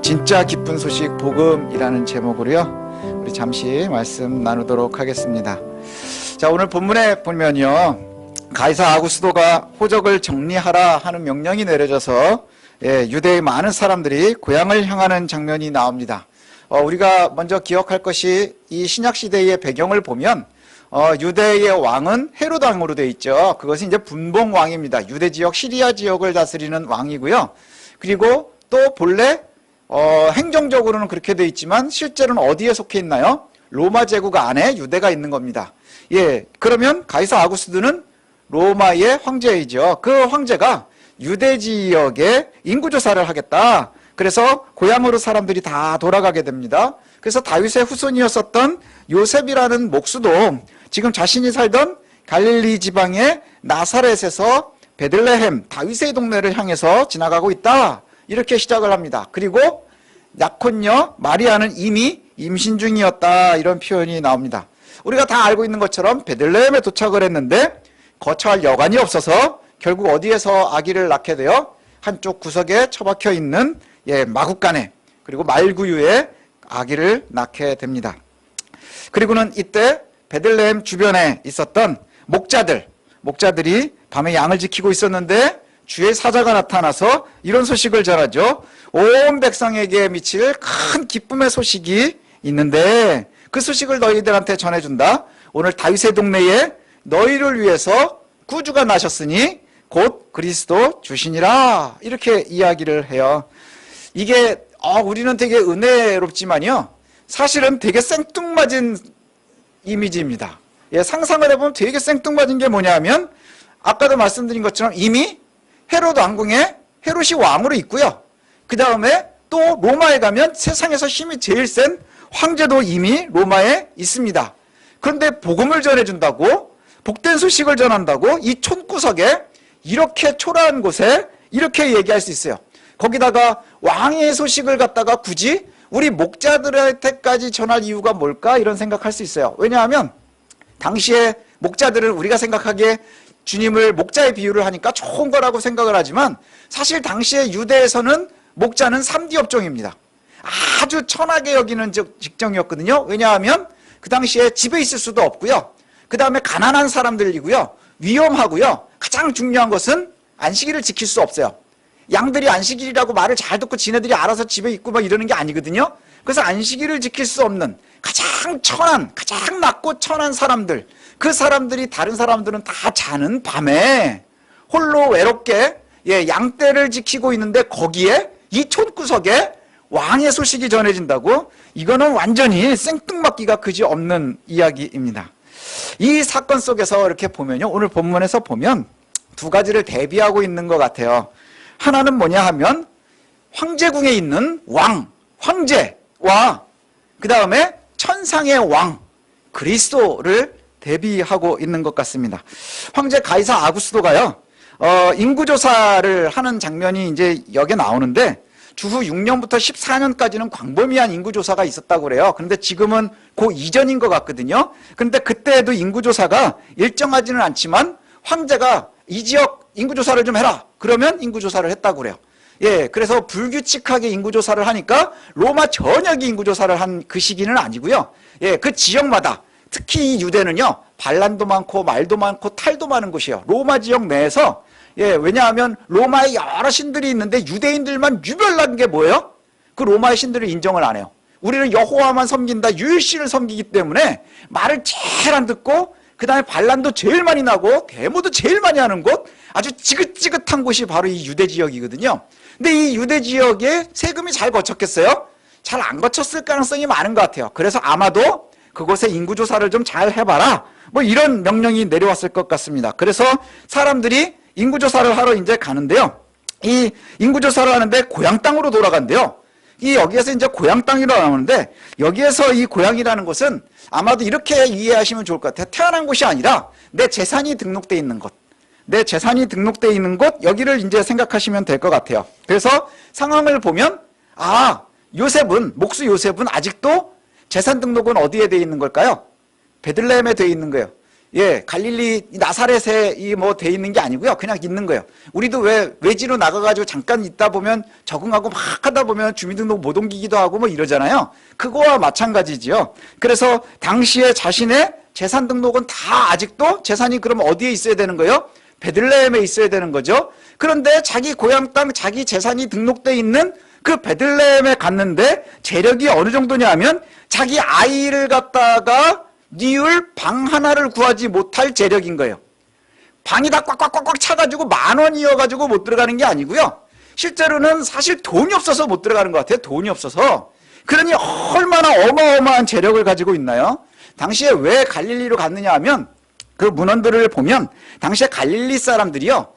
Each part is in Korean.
진짜 기쁜 소식 복음이라는 제목으로요, 우리 잠시 말씀 나누도록 하겠습니다. 자, 오늘 본문에 보면요, 가이사 아구스도가 호적을 정리하라 하는 명령이 내려져서 유대의 많은 사람들이 고향을 향하는 장면이 나옵니다. 우리가 먼저 기억할 것이 이 신약시대의 배경을 보면 유대의 왕은 헤롯 왕으로 되어 있죠. 그것은 이제 분봉왕입니다. 유대 지역, 시리아 지역을 다스리는 왕이고요. 그리고 또 본래 행정적으로는 그렇게 되어 있지만 실제로는 어디에 속해 있나요? 로마 제국 안에 유대가 있는 겁니다. 그러면 가이사 아구스도는 로마의 황제이죠. 그 황제가 유대 지역에 인구조사를 하겠다. 그래서 고향으로 사람들이 다 돌아가게 됩니다. 그래서 다윗의 후손이었었던 요셉이라는 목수도 지금 자신이 살던 갈릴리 지방의 나사렛에서 베들레헴, 다윗의 동네를 향해서 지나가고 있다. 이렇게 시작을 합니다. 그리고 약혼녀 마리아는 이미 임신 중이었다. 이런 표현이 나옵니다. 우리가 다 알고 있는 것처럼 베들레헴에 도착을 했는데 거처할 여관이 없어서 결국 어디에서 아기를 낳게 되어 한쪽 구석에 처박혀 있는 마구간에, 그리고 말구유에 아기를 낳게 됩니다. 그리고는 이때 베들레헴 주변에 있었던 목자들이 밤에 양을 지키고 있었는데 주의 사자가 나타나서 이런 소식을 전하죠. 온 백성에게 미칠 큰 기쁨의 소식이 있는데 그 소식을 너희들한테 전해준다. 오늘 다윗의 동네에 너희를 위해서 구주가 나셨으니 곧 그리스도 주시니라. 이렇게 이야기를 해요. 이게 우리는 되게 은혜롭지만요, 사실은 되게 생뚱맞은 이미지입니다. 상상을 해보면 되게 생뚱맞은 게 뭐냐 하면, 아까도 말씀드린 것처럼 이미 헤롯 왕궁에 헤롯이 왕으로 있고요, 그 다음에 또 로마에 가면 세상에서 힘이 제일 센 황제도 이미 로마에 있습니다. 그런데 복음을 전해준다고, 복된 소식을 전한다고 이 촌구석에 이렇게 초라한 곳에 이렇게 얘기할 수 있어요. 거기다가 왕의 소식을 갖다가 굳이 우리 목자들한테까지 전할 이유가 뭘까? 이런 생각할 수 있어요. 왜냐하면 당시에 목자들은 우리가 생각하기에 주님을 목자의 비유를 하니까 좋은 거라고 생각을 하지만, 사실 당시에 유대에서는 목자는 3D 업종입니다. 아주 천하게 여기는 직종이었거든요. 왜냐하면 그 당시에 집에 있을 수도 없고요, 그 다음에 가난한 사람들이고요, 위험하고요, 가장 중요한 것은 안식일을 지킬 수 없어요. 양들이 안식일이라고 말을 잘 듣고 지네들이 알아서 집에 있고 막 이러는 게 아니거든요. 그래서 안식일을 지킬 수 없는 가장 낮고 천한 사람들, 그 사람들이, 다른 사람들은 다 자는 밤에 홀로 외롭게 양떼를 지키고 있는데 거기에 이 촌구석에 왕의 소식이 전해진다고? 이거는 완전히 생뚱맞기가 그지없는 이야기입니다. 이 사건 속에서 이렇게 보면요, 오늘 본문에서 보면 두 가지를 대비하고 있는 것 같아요. 하나는 뭐냐 하면 황제궁에 있는 황제와 그 다음에 천상의 왕 그리스도를 대비하고 있는 것 같습니다. 황제 가이사 아구스도가요, 인구조사를 하는 장면이 이제 여기에 나오는데, 주후 6년부터 14년까지는 광범위한 인구조사가 있었다고 그래요. 그런데 지금은 그 이전인 것 같거든요. 그런데 그때도 인구조사가 일정하지는 않지만 황제가 이 지역 인구조사를 좀 해라. 그러면 인구조사를 했다고 그래요. 그래서 불규칙하게 인구조사를 하니까 로마 전역이 인구조사를 한 그 시기는 아니고요. 그 지역마다, 특히 이 유대는요, 반란도 많고 말도 많고 탈도 많은 곳이에요. 로마 지역 내에서. 왜냐하면 로마에 여러 신들이 있는데 유대인들만 유별난 게 뭐예요? 그 로마의 신들을 인정을 안 해요. 우리는 여호와만 섬긴다, 유일신을 섬기기 때문에 말을 제일 안 듣고, 그 다음에 반란도 제일 많이 나고 데모도 제일 많이 하는 곳, 아주 지긋지긋한 곳이 바로 이 유대 지역이거든요. 근데 이 유대 지역에 세금이 잘 거쳤겠어요? 잘 안 거쳤을 가능성이 많은 것 같아요. 그래서 아마도 그곳에 인구조사를 좀 잘 해봐라, 뭐 이런 명령이 내려왔을 것 같습니다. 그래서 사람들이 인구조사를 하러 이제 가는데요, 이 인구조사를 하는데 고향 땅으로 돌아간대요. 여기에서 이제 고향 땅이라고 나오는데, 여기에서 이 고향이라는 곳은 아마도 이렇게 이해하시면 좋을 것 같아요. 태어난 곳이 아니라 내 재산이 등록되어 있는 곳, 여기를 이제 생각하시면 될 것 같아요. 그래서 상황을 보면, 목수 요셉은 아직도 재산 등록은 어디에 되어 있는 걸까요? 베들레헴에 되어 있는 거예요. 예, 갈릴리 나사렛에 이 뭐 돼 있는 게 아니고요. 그냥 있는 거예요. 우리도 왜 외지로 나가가지고 잠깐 있다 보면 적응하고 막 하다 보면 주민등록 못 옮기기도 하고 뭐 이러잖아요. 그거와 마찬가지지요. 그래서 당시에 자신의 재산 등록은 다 아직도 재산이 그럼 어디에 있어야 되는 거예요? 베들레헴에 있어야 되는 거죠. 그런데 자기 고향 땅, 자기 재산이 등록돼 있는 그 베들레헴에 갔는데 재력이 어느 정도냐 하면 자기 아이를 갖다가 뉘울 방 하나를 구하지 못할 재력인 거예요. 방이 다 꽉꽉꽉꽉 차가지고 10,000원이어가지고 못 들어가는 게 아니고요. 실제로는 사실 돈이 없어서 못 들어가는 것 같아요. 돈이 없어서. 그러니 얼마나 어마어마한 재력을 가지고 있나요? 당시에 왜 갈릴리로 갔느냐 하면 그 문헌들을 보면 당시에 갈릴리 사람들이요.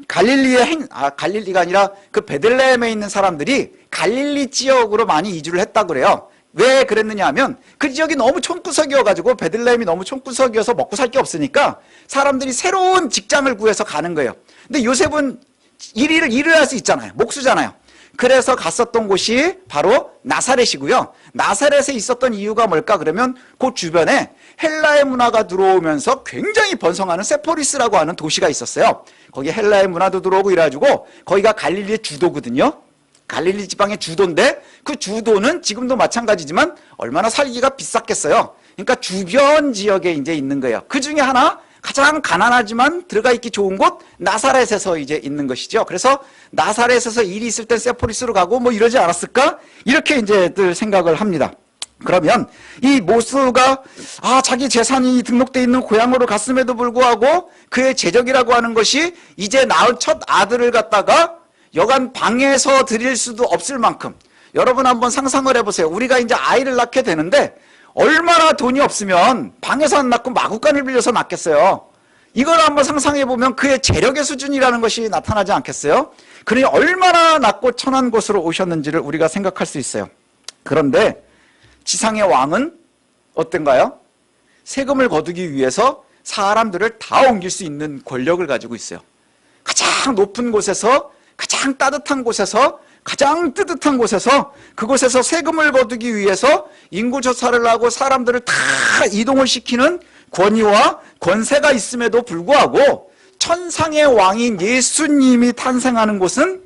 갈릴리가 아니라 그 베들레헴에 있는 사람들이 갈릴리 지역으로 많이 이주를 했다고 그래요. 왜 그랬느냐 하면 그 지역이 너무 촌구석이어가지고 베들레헴이 너무 촌구석이어서 먹고 살 게 없으니까 사람들이 새로운 직장을 구해서 가는 거예요. 근데 요셉은 일을 할 수 있잖아요. 목수잖아요. 그래서 갔었던 곳이 바로 나사렛이고요. 나사렛에 있었던 이유가 뭘까 그러면 그 주변에 헬라의 문화가 들어오면서 굉장히 번성하는 세포리스라고 하는 도시가 있었어요. 거기 헬라의 문화도 들어오고 이래가지고 거기가 갈릴리의 주도거든요. 갈릴리 지방의 주도인데 그 주도는 지금도 마찬가지지만 얼마나 살기가 비쌌겠어요. 그러니까 주변 지역에 이제 있는 거예요. 그 중에 하나 가장 가난하지만 들어가 있기 좋은 곳 나사렛에서 이제 있는 것이죠. 그래서 나사렛에서 일이 있을 땐 세포리스로 가고 뭐 이러지 않았을까? 이렇게 이제들 생각을 합니다. 그러면 이 모스가 자기 재산이 등록되어 있는 고향으로 갔음에도 불구하고 그의 재적이라고 하는 것이 이제 낳은 첫 아들을 갖다가 여간 방에서 드릴 수도 없을 만큼 여러분 한번 상상을 해보세요. 우리가 이제 아이를 낳게 되는데 얼마나 돈이 없으면 방에서 안 낳고 마구간을 빌려서 낳겠어요. 이걸 한번 상상해보면 그의 재력의 수준이라는 것이 나타나지 않겠어요? 그러니 얼마나 낮고 천한 곳으로 오셨는지를 우리가 생각할 수 있어요. 그런데 지상의 왕은 어떤가요? 세금을 거두기 위해서 사람들을 다 옮길 수 있는 권력을 가지고 있어요. 가장 높은 곳에서 가장 따뜻한 곳에서 가장 뜨뜻한 곳에서 그곳에서 세금을 거두기 위해서 인구조사를 하고 사람들을 다 이동을 시키는 권위와 권세가 있음에도 불구하고 천상의 왕인 예수님이 탄생하는 곳은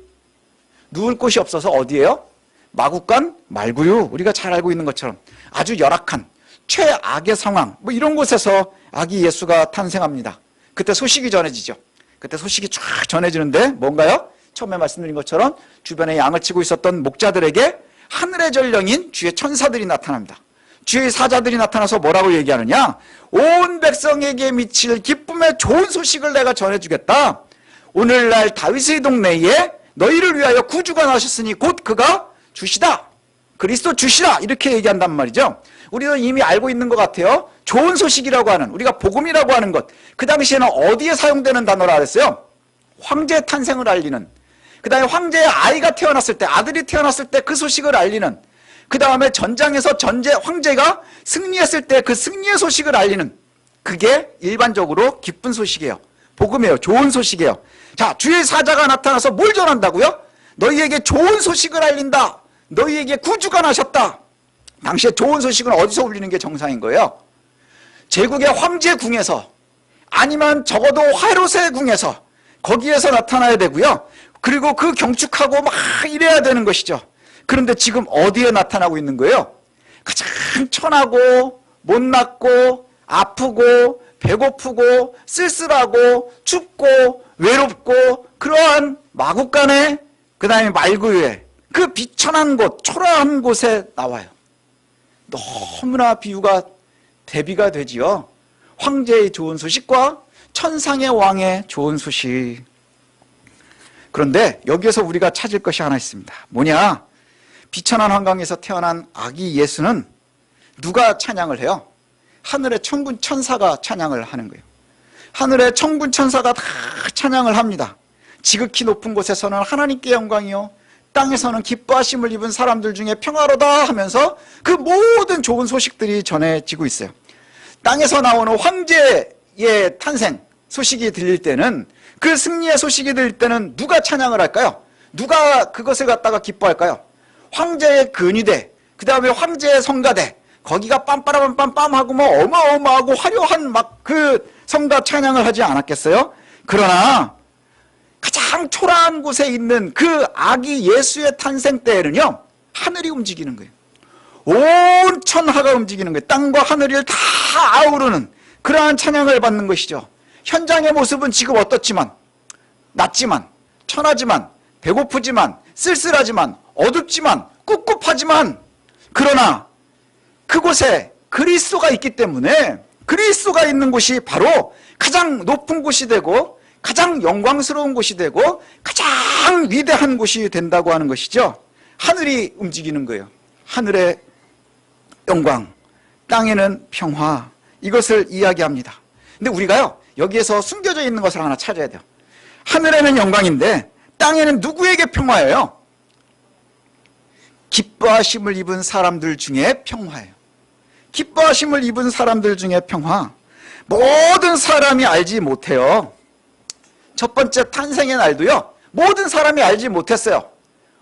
누울 곳이 없어서 어디예요? 마구간 말구유, 우리가 잘 알고 있는 것처럼 아주 열악한 최악의 상황 뭐 이런 곳에서 아기 예수가 탄생합니다. 그때 소식이 전해지죠. 그때 소식이 쫙 전해지는데 뭔가요? 처음에 말씀드린 것처럼 주변에 양을 치고 있었던 목자들에게 하늘의 전령인 주의 천사들이 나타납니다. 주의 사자들이 나타나서 뭐라고 얘기하느냐? 온 백성에게 미칠 기쁨의 좋은 소식을 내가 전해주겠다. 오늘날 다윗의 동네에 너희를 위하여 구주가 나셨으니 곧 그가 주시다. 그리스도 주시라. 이렇게 얘기한단 말이죠. 우리도 이미 알고 있는 것 같아요. 좋은 소식이라고 하는, 우리가 복음이라고 하는 것, 그 당시에는 어디에 사용되는 단어라 그랬어요? 황제의 탄생을 알리는, 그 다음에 황제의 아이가 태어났을 때, 아들이 태어났을 때 그 소식을 알리는, 그 다음에 전장에서 황제가 승리했을 때 그 승리의 소식을 알리는, 그게 일반적으로 기쁜 소식이에요. 복음이에요. 좋은 소식이에요. 자, 주의 사자가 나타나서 뭘 전한다고요? 너희에게 좋은 소식을 알린다. 너희에게 구주가 나셨다. 당시에 좋은 소식은 어디서 울리는 게 정상인 거예요? 제국의 황제궁에서, 아니면 적어도 헤롯의 궁에서, 거기에서 나타나야 되고요. 그리고 그 경축하고 막 이래야 되는 것이죠. 그런데 지금 어디에 나타나고 있는 거예요? 가장 천하고 못났고 아프고 배고프고 쓸쓸하고 춥고 외롭고 그러한 마구간에, 그 다음에 말구유에, 그 비천한 곳, 초라한 곳에 나와요. 너무나 비유가 대비가 되지요. 황제의 좋은 소식과 천상의 왕의 좋은 소식. 그런데 여기에서 우리가 찾을 것이 하나 있습니다. 뭐냐? 비천한 환경에서 태어난 아기 예수는 누가 찬양을 해요? 하늘의 천군 천사가 찬양을 하는 거예요. 하늘의 천군 천사가 다 찬양을 합니다. 지극히 높은 곳에서는 하나님께 영광이요, 땅에서는 기뻐하심을 입은 사람들 중에 평화로다 하면서 그 모든 좋은 소식들이 전해지고 있어요. 땅에서 나오는 황제의 탄생 소식이 들릴 때는, 그 승리의 소식이 들릴 때는 누가 찬양을 할까요? 누가 그것을 갖다가 기뻐할까요? 황제의 근위대, 그 다음에 황제의 성가대, 거기가 빰빠라빰빰빰하고 뭐 어마어마하고 화려한 막 그 성가 찬양을 하지 않았겠어요? 그러나 가장 초라한 곳에 있는 그 아기 예수의 탄생 때에는요, 하늘이 움직이는 거예요. 온 천하가 움직이는 거예요. 땅과 하늘을 다 아우르는 그러한 찬양을 받는 것이죠. 현장의 모습은 지금 어떻지만, 낮지만, 천하지만, 배고프지만, 쓸쓸하지만, 어둡지만, 꿉꿉하지만, 그러나 그곳에 그리스도가 있기 때문에 그리스도가 있는 곳이 바로 가장 높은 곳이 되고 가장 영광스러운 곳이 되고 가장 위대한 곳이 된다고 하는 것이죠. 하늘이 움직이는 거예요. 하늘의 영광, 땅에는 평화, 이것을 이야기합니다. 근데 우리가요, 여기에서 숨겨져 있는 것을 하나 찾아야 돼요. 하늘에는 영광인데 땅에는 누구에게 평화예요? 기뻐하심을 입은 사람들 중에 평화예요. 기뻐하심을 입은 사람들 중에 평화. 모든 사람이 알지 못해요. 첫 번째 탄생의 날도요, 모든 사람이 알지 못했어요.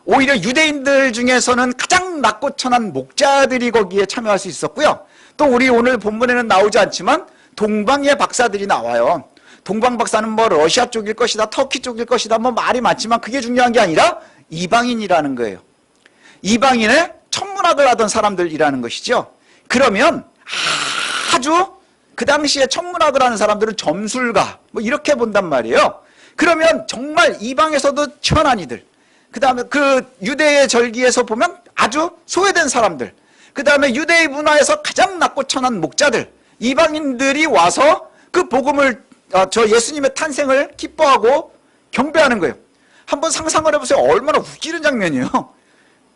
오히려 유대인들 중에서는 가장 낮고 천한 목자들이 거기에 참여할 수 있었고요. 또 우리 오늘 본문에는 나오지 않지만 동방의 박사들이 나와요. 동방 박사는 뭐 러시아 쪽일 것이다, 터키 쪽일 것이다, 뭐 말이 많지만 그게 중요한 게 아니라 이방인이라는 거예요. 이방인의 천문학을 하던 사람들이라는 것이죠. 그러면 아주 그 당시에 천문학을 하는 사람들은 점술가 뭐 이렇게 본단 말이에요. 그러면 정말 이방에서도 천한 이들, 그 다음에 그 유대의 절기에서 보면 아주 소외된 사람들, 그 다음에 유대의 문화에서 가장 낮고 천한 목자들, 이방인들이 와서 그 복음을, 저 예수님의 탄생을 기뻐하고 경배하는 거예요. 한번 상상을 해보세요. 얼마나 웃기는 장면이에요.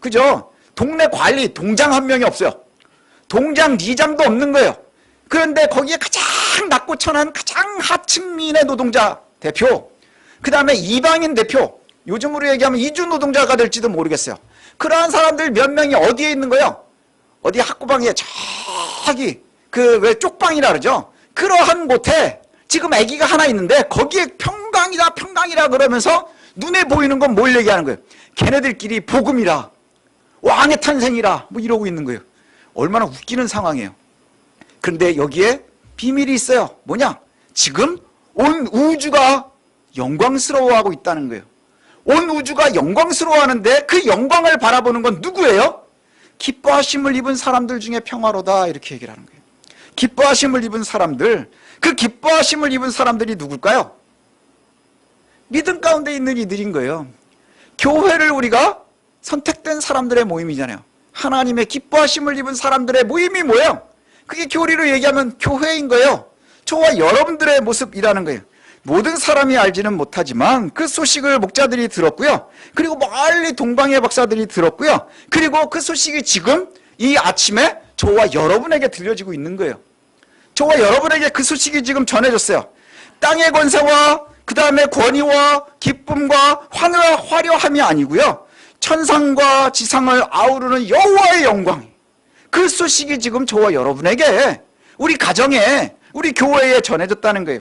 그죠? 동네 관리, 동장 한 명이 없어요. 동장, 리장도 없는 거예요. 그런데 거기에 가장 낮고 천한 가장 하층민의 노동자 대표, 그 다음에 이방인 대표, 요즘으로 얘기하면 이주 노동자가 될지도 모르겠어요. 그러한 사람들 몇 명이 어디에 있는 거예요? 어디 학구방에 저기 그 왜 쪽방이라 그러죠? 그러한 곳에 지금 아기가 하나 있는데 거기에 평강이다 평강이라 그러면서 눈에 보이는 건 뭘 얘기하는 거예요? 걔네들끼리 복음이라, 왕의 탄생이라 뭐 이러고 있는 거예요. 얼마나 웃기는 상황이에요. 그런데 여기에 비밀이 있어요. 뭐냐? 지금 온 우주가 영광스러워하고 있다는 거예요. 온 우주가 영광스러워하는데 그 영광을 바라보는 건 누구예요? 기뻐하심을 입은 사람들 중에 평화로다, 이렇게 얘기를 하는 거예요. 기뻐하심을 입은 사람들, 그 기뻐하심을 입은 사람들이 누굴까요? 믿음 가운데 있는 이들인 거예요. 교회를 우리가 선택된 사람들의 모임이잖아요. 하나님의 기뻐하심을 입은 사람들의 모임이 뭐예요? 그게 교리로 얘기하면 교회인 거예요. 저와 여러분들의 모습이라는 거예요. 모든 사람이 알지는 못하지만 그 소식을 목자들이 들었고요. 그리고 멀리 동방의 박사들이 들었고요. 그리고 그 소식이 지금 이 아침에 저와 여러분에게 들려지고 있는 거예요. 저와 여러분에게 그 소식이 지금 전해졌어요. 땅의 권세와 그 다음에 권위와 기쁨과 화려함이 아니고요. 천상과 지상을 아우르는 여호와의 영광, 그 소식이 지금 저와 여러분에게, 우리 가정에, 우리 교회에 전해졌다는 거예요.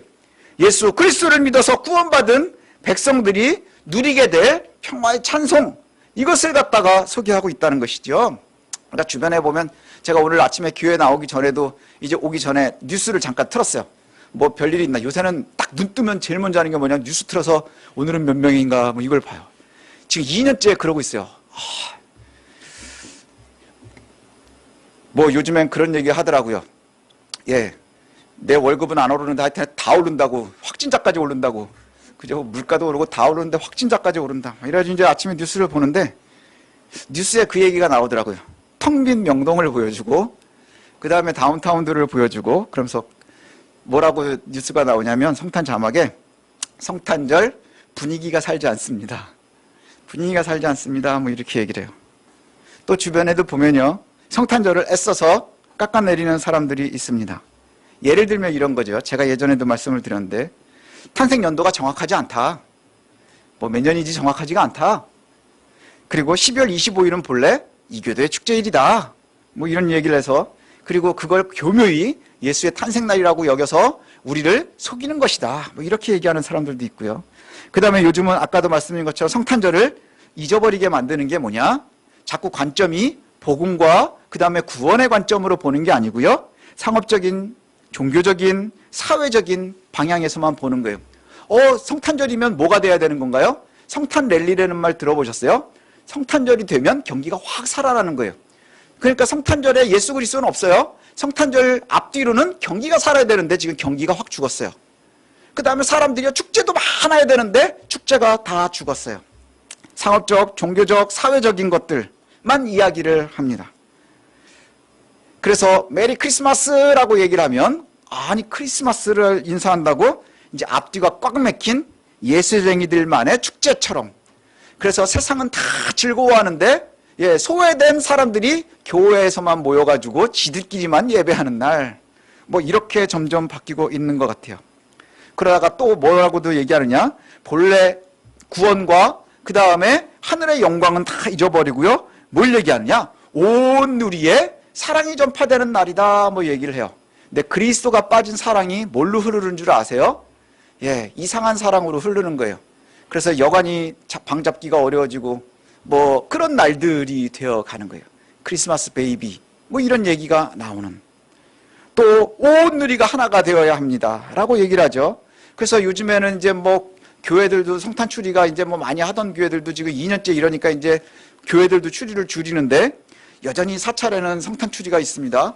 예수 그리스도를 믿어서 구원받은 백성들이 누리게 될 평화의 찬송, 이것을 갖다가 소개하고 있다는 것이죠. 그러니까 주변에 보면, 제가 오늘 아침에 교회 나오기 전에도 이제 오기 전에 뉴스를 잠깐 틀었어요. 뭐 별일이 있나. 요새는 딱 눈 뜨면 제일 먼저 하는 게 뭐냐, 뉴스 틀어서 오늘은 몇 명인가 뭐 이걸 봐요. 지금 2년째 그러고 있어요. 뭐 요즘엔 그런 얘기 하더라고요. 예, 내 월급은 안 오르는데 하여튼 다 오른다고, 확진자까지 오른다고. 그죠? 물가도 오르고 다 오르는데 확진자까지 오른다. 이래가지고 이제 아침에 뉴스를 보는데 뉴스에 그 얘기가 나오더라고요. 텅 빈 명동을 보여주고 그 다음에 다운타운들을 보여주고, 그러면서 뭐라고 뉴스가 나오냐면 성탄 자막에 성탄절 분위기가 살지 않습니다. 분위기가 살지 않습니다. 뭐 이렇게 얘기를 해요. 또 주변에도 보면요, 성탄절을 애써서 깎아내리는 사람들이 있습니다. 예를 들면 이런 거죠. 제가 예전에도 말씀을 드렸는데, 탄생 연도가 정확하지 않다. 뭐 몇 년인지 정확하지가 않다. 그리고 12월 25일은 본래 이교도의 축제일이다. 뭐 이런 얘기를 해서, 그리고 그걸 교묘히 예수의 탄생날이라고 여겨서 우리를 속이는 것이다. 뭐 이렇게 얘기하는 사람들도 있고요. 그 다음에 요즘은 아까도 말씀드린 것처럼 성탄절을 잊어버리게 만드는 게 뭐냐? 자꾸 관점이 복음과 그 다음에 구원의 관점으로 보는 게 아니고요, 상업적인, 종교적인, 사회적인 방향에서만 보는 거예요. 성탄절이면 뭐가 돼야 되는 건가요? 성탄 랠리라는 말 들어보셨어요? 성탄절이 되면 경기가 확 살아나는 거예요. 그러니까 성탄절에 예수 그리스도는 없어요. 성탄절 앞뒤로는 경기가 살아야 되는데 지금 경기가 확 죽었어요. 그 다음에 사람들이 축제도 많아야 되는데 축제가 다 죽었어요. 상업적, 종교적, 사회적인 것들만 이야기를 합니다. 그래서 메리 크리스마스라고 얘기를 하면, 아니 크리스마스를 인사한다고 이제 앞뒤가 꽉 막힌 예술쟁이들만의 축제처럼, 그래서 세상은 다 즐거워하는데 소외된 사람들이 교회에서만 모여가지고 지들끼리만 예배하는 날, 뭐 이렇게 점점 바뀌고 있는 것 같아요. 그러다가 또 뭐라고도 얘기하느냐, 본래 구원과 그 다음에 하늘의 영광은 다 잊어버리고요, 뭘 얘기하느냐, 온 누리에 사랑이 전파되는 날이다, 뭐 얘기를 해요. 근데 그리스도가 빠진 사랑이 뭘로 흐르는 줄 아세요? 이상한 사랑으로 흐르는 거예요. 그래서 여간이 방잡기가 어려워지고 뭐 그런 날들이 되어 가는 거예요. 크리스마스 베이비, 뭐 이런 얘기가 나오는. 또 온 누리가 하나가 되어야 합니다 라고 얘기를 하죠. 그래서 요즘에는 이제 뭐 교회들도 성탄 추리가 이제 뭐 많이 하던 교회들도 지금 2년째 이러니까 이제 교회들도 추리를 줄이는데, 여전히 사찰에는 성탄 추리가 있습니다.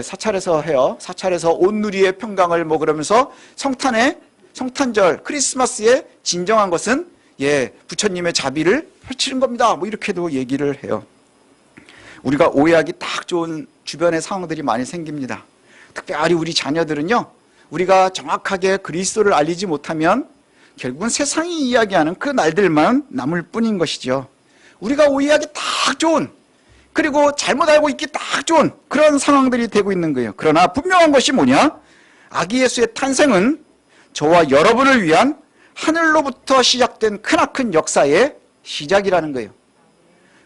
사찰에서 해요. 사찰에서 온 누리의 평강을 뭐 그러면서 성탄절, 크리스마스의 진정한 것은 부처님의 자비를 펼치는 겁니다, 뭐 이렇게도 얘기를 해요. 우리가 오해하기 딱 좋은 주변의 상황들이 많이 생깁니다. 특별히 우리 자녀들은요, 우리가 정확하게 그리스도를 알리지 못하면 결국은 세상이 이야기하는 그 날들만 남을 뿐인 것이죠. 우리가 오해하기 딱 좋은, 그리고 잘못 알고 있기 딱 좋은 그런 상황들이 되고 있는 거예요. 그러나 분명한 것이 뭐냐, 아기 예수의 탄생은 저와 여러분을 위한 하늘로부터 시작된 크나큰 역사의 시작이라는 거예요.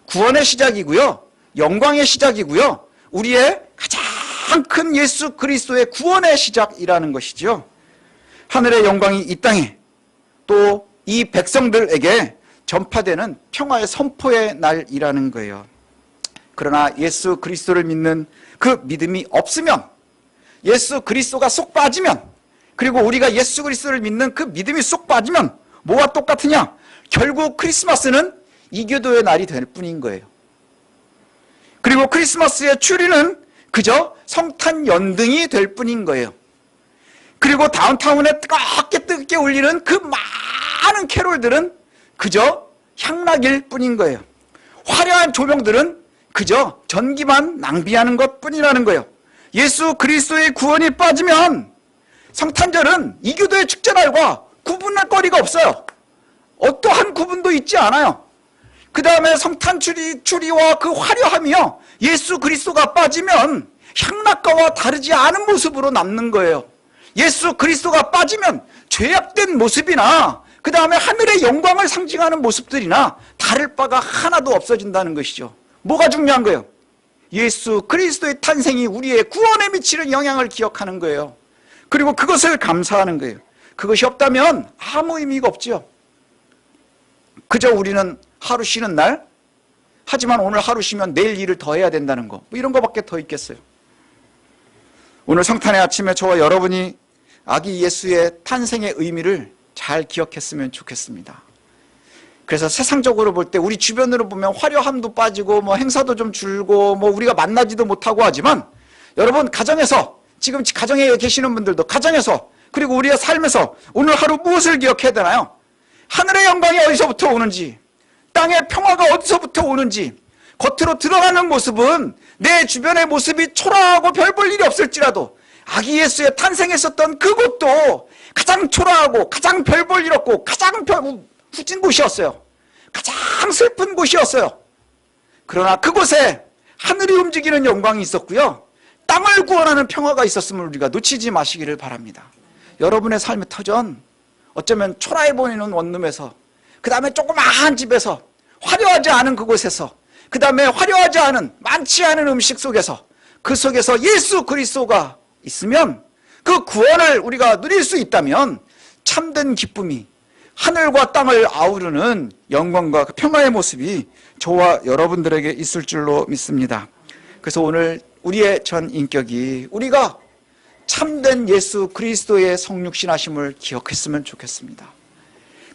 구원의 시작이고요, 영광의 시작이고요, 우리의 가장 큰 예수 그리스도의 구원의 시작이라는 것이죠. 하늘의 영광이 이 땅에, 또 이 백성들에게 전파되는 평화의 선포의 날이라는 거예요. 그러나 예수 그리스도를 믿는 그 믿음이 없으면, 예수 그리스도가 쏙 빠지면, 그리고 우리가 예수 그리스도를 믿는 그 믿음이 쏙 빠지면 뭐와 똑같으냐, 결국 크리스마스는 이교도의 날이 될 뿐인 거예요. 그리고 크리스마스의 추리는 그저 성탄 연등이 될 뿐인 거예요. 그리고 다운타운에 뜨겁게 울리는 그 많은 캐롤들은 그저 향락일 뿐인 거예요. 화려한 조명들은 그저 전기만 낭비하는 것 뿐이라는 거예요. 예수 그리스도의 구원이 빠지면 성탄절은 이교도의 축제날과 구분할 거리가 없어요. 어떠한 구분도 있지 않아요. 그 다음에 성탄 추리와 그 화려함이요, 예수 그리스도가 빠지면 향락가와 다르지 않은 모습으로 남는 거예요. 예수 그리스도가 빠지면 죄악된 모습이나 그 다음에 하늘의 영광을 상징하는 모습들이나 다를 바가 하나도 없어진다는 것이죠. 뭐가 중요한 거예요? 예수 그리스도의 탄생이 우리의 구원에 미치는 영향을 기억하는 거예요. 그리고 그것을 감사하는 거예요. 그것이 없다면 아무 의미가 없죠. 그저 우리는 하루 쉬는 날, 하지만 오늘 하루 쉬면 내일 일을 더 해야 된다는 거, 뭐 이런 거밖에 더 있겠어요. 오늘 성탄의 아침에 저와 여러분이 아기 예수의 탄생의 의미를 잘 기억했으면 좋겠습니다. 그래서 세상적으로 볼 때 우리 주변으로 보면 화려함도 빠지고 뭐 행사도 좀 줄고 뭐 우리가 만나지도 못하고 하지만, 여러분 가정에서, 지금 가정에 계시는 분들도 가정에서, 그리고 우리의 삶에서 오늘 하루 무엇을 기억해야 되나요? 하늘의 영광이 어디서부터 오는지, 땅의 평화가 어디서부터 오는지, 겉으로 드러나는 모습은 내 주변의 모습이 초라하고 별 볼 일이 없을지라도 아기 예수의 탄생했었던 그곳도 가장 초라하고 가장 별 볼 일 없고 가장 후진 곳이었어요. 가장 슬픈 곳이었어요. 그러나 그곳에 하늘이 움직이는 영광이 있었고요, 땅을 구원하는 평화가 있었음을 우리가 놓치지 마시기를 바랍니다. 여러분의 삶의 터전, 어쩌면 초라해 보이는 원룸에서, 그 다음에 조그마한 집에서, 화려하지 않은 그곳에서, 그 다음에 화려하지 않은, 많지 않은 음식 속에서, 그 속에서 예수 그리스도가 있으면, 그 구원을 우리가 누릴 수 있다면 참된 기쁨이, 하늘과 땅을 아우르는 영광과 평화의 모습이 저와 여러분들에게 있을 줄로 믿습니다. 그래서 오늘 우리의 전 인격이 우리가 참된 예수 그리스도의 성육신하심을 기억했으면 좋겠습니다.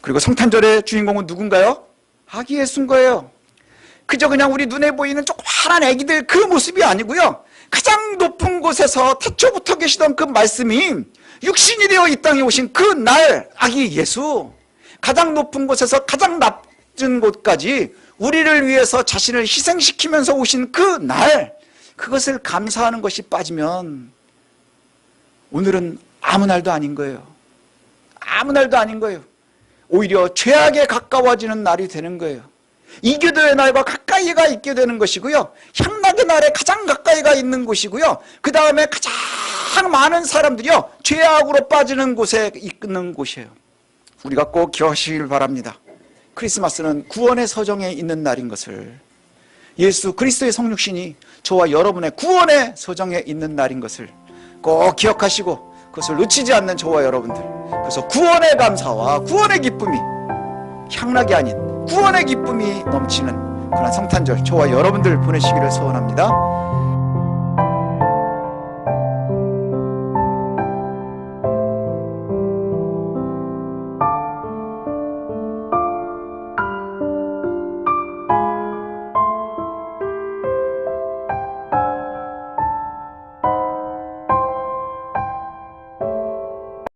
그리고 성탄절의 주인공은 누군가요? 아기 예수인 거예요. 그저 그냥 우리 눈에 보이는 조그마한 아기들 그 모습이 아니고요, 가장 높은 곳에서 태초부터 계시던 그 말씀이 육신이 되어 이 땅에 오신 그 날, 아기 예수, 가장 높은 곳에서 가장 낮은 곳까지 우리를 위해서 자신을 희생시키면서 오신 그 날, 그것을 감사하는 것이 빠지면 오늘은 아무 날도 아닌 거예요. 아무 날도 아닌 거예요. 오히려 죄악에 가까워지는 날이 되는 거예요. 이교도의 날과 가까이가 있게 되는 것이고요, 향락의 날에 가장 가까이가 있는 곳이고요, 그 다음에 가장 많은 사람들이요 죄악으로 빠지는 곳에 있는 곳이에요. 우리가 꼭 기억하시길 바랍니다. 크리스마스는 구원의 서정에 있는 날인 것을, 예수 그리스도의 성육신이 저와 여러분의 구원의 서정에 있는 날인 것을 꼭 기억하시고 그것을 놓치지 않는 저와 여러분들, 그래서 구원의 감사와 구원의 기쁨이, 향락이 아닌 구원의 기쁨이 넘치는 그런 성탄절 저와 여러분들 보내시기를 소원합니다.